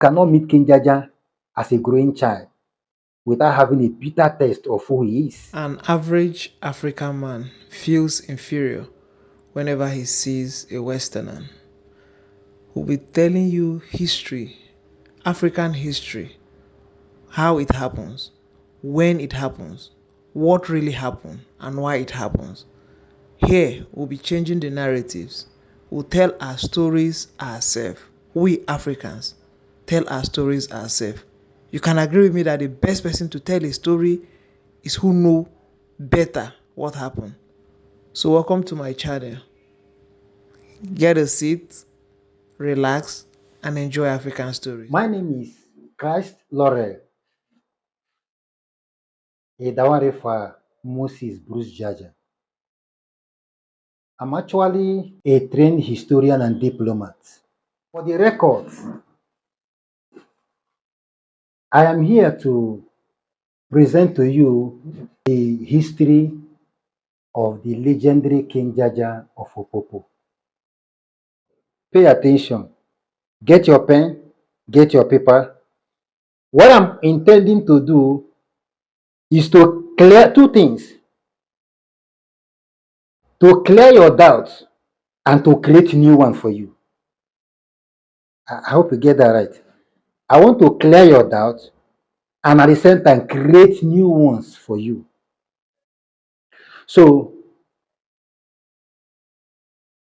cannot meet kingjaja as a growing child without having a bitter taste of who he is. An average African man feels inferior whenever he sees a Westerner who'll be telling you history, African history, how it happens, when it happens, what really happened, and why it happens. Here, we'll be changing the narratives. We'll tell our stories ourselves. We Africans tell our stories ourselves. You can agree with me that the best person to tell a story is who know better what happened. So welcome to my channel. Get a seat, relax, and enjoy African stories. My name is Christ Laurel Edawarefa Moses Bruce Jaja. I'm actually a trained historian and diplomat. For the records, I am here to present to you the history of the legendary King Jaja of Opopo. Pay attention. Get your pen, get your paper. What I'm intending to do is to clear two things: to clear your doubts and to create new one for you. I hope you get that right. I want to clear your doubts and at the same time create new ones for you. So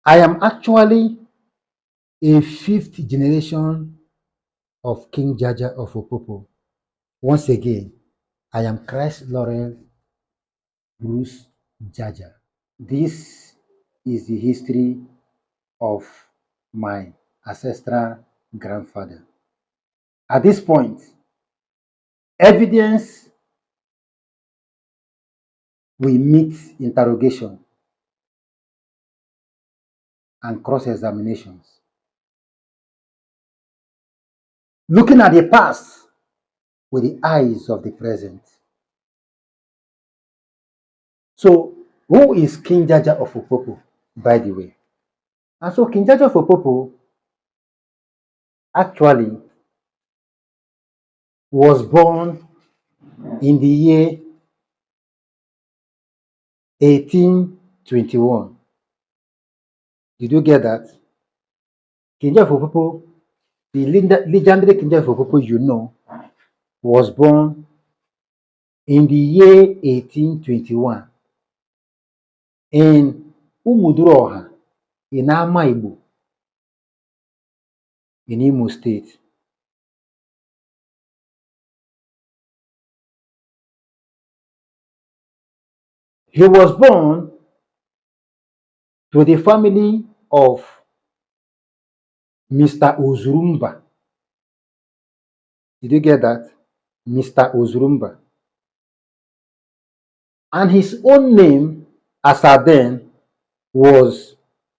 I am actually a fifth generation of King Jaja of Opopo. Once again, I am Christ Laurel Bruce Jaja. This is the history of my ancestral grandfather. At this point, evidence will meet interrogation and cross-examinations. Looking at the past with the eyes of the present. So, who is King Jaja of Opopo, by the way? And so, King Jaja of Opopo actually was born in the year 1821. Did you get that? King Jaja of Opopo, the legendary King Jaja of Opopo you know, was born in the year 1821 in Umuduroha, in Ama Igbo, in Imo State. He was born to the family of Mr. Ozurumba. Did you get that? Mr. Ozurumba. And his own name, as at then, was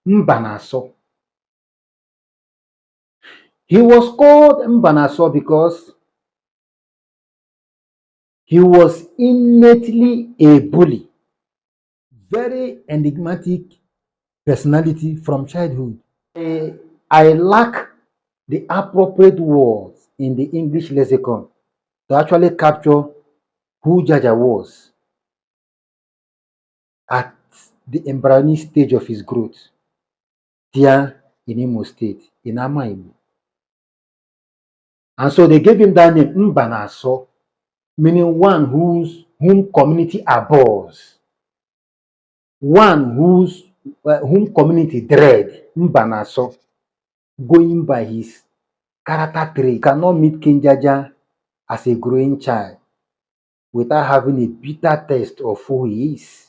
Mbanaso. He was called Mbanaso because he was innately a bully, very enigmatic personality from childhood. I lack the appropriate words in the English lexicon to actually capture who Jaja was at the embryonic stage of his growth there in Imo State, in Ama Igbo. And so they gave him that name, Mbanaso, meaning one whom community abhors, one whom community dread, Mbanaso, going by his character trait. You cannot meet King Jaja as a growing child without having a bitter taste of who he is.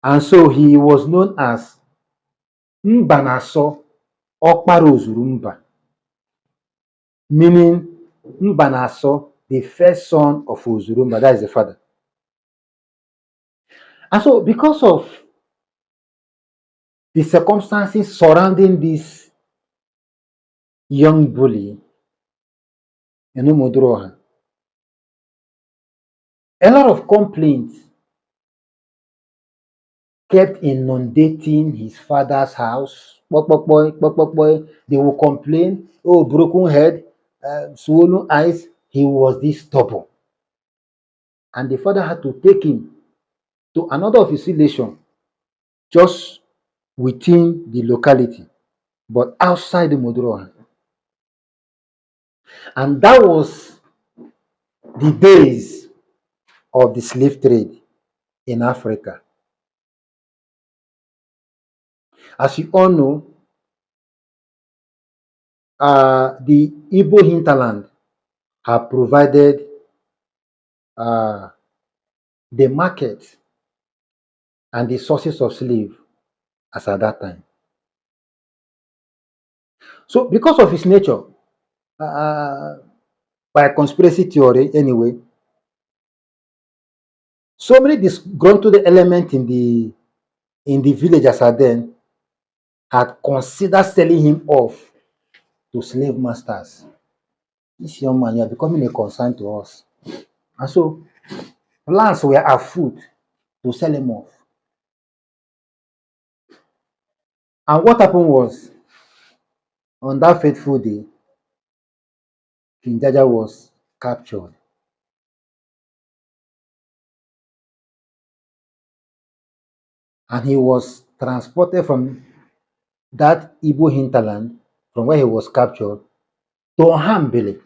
And so he was known as Mbanaso Okpara Ozurumba, meaning Mbanaso, the first son of Ozurumba, that is the father. And so because of the circumstances surrounding this young bully, Enumodroha, a lot of complaints kept inundating his father's house. Pokpokpoi, pokpokpoi. They will complain, oh, broken head, swollen eyes. He was this stubborn. And the father had to take him to another of his relation just within the locality, but outside the Modroha. And that was the days of the slave trade in Africa. As you all know, the Igbo hinterland have provided uh, the market and the sources of slave as at that time. So, because of his nature, uh, by conspiracy theory anyway, so many disgruntled elements in the village as at then had considered selling him off to slave masters. This young man, you are becoming a concern to us. And so plans were afoot to sell him off. And what happened was, on that fateful day, King Jaja was captured. And he was transported from that Igbo hinterland, from where he was captured, to Ohambele.